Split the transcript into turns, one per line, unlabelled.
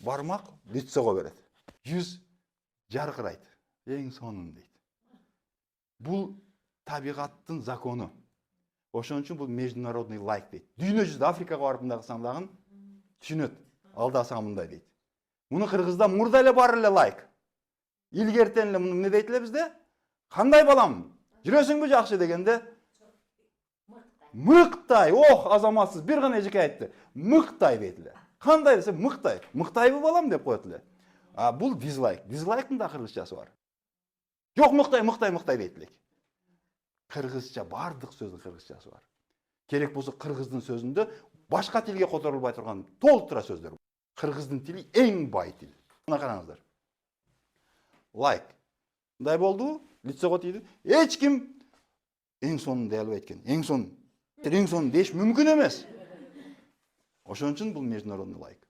бармақ лицого береді. Жүз жарқырайды. Ең соңын дейді. Бұл табиғаттың законы. Ошон үчүн бұл международный лайк дейді. Дүйнө жүзүндө Африкаға барып мындай кылсаңдагын түшүнөт. Алдасаң мындай дейді. Муну Кыргызда мурда эле бар эле лайк. Илгертен эле муну эмне дейт эле бизде? Кандай балам? Жүрөсүңбү жакшы дегенде мыктай, ох, азаматсыз бир гана эжеке айтты. Мыктай дейт эле. Кандай десе мыктай. Мыктайбы балам деп коет эле. А бул дизлайк. Дизлайктын да кыргызчасы бар. Жок, мыктай дейт элек. Кыргызча бардык сөздүн кыргызчасы бар. Керек болсо кыргыздын сөзүндө башка тилге которулбай турган толтура сөздөр бар. Кыргыздын тили эң бай тил. Мына караңыздар. Лайк. Мындай болду, лицого тийди. Эч ким эң сонун дей албайт экен. Эң сонун деш мүмкүн эмес. Ошон үчүн бул международный лайк.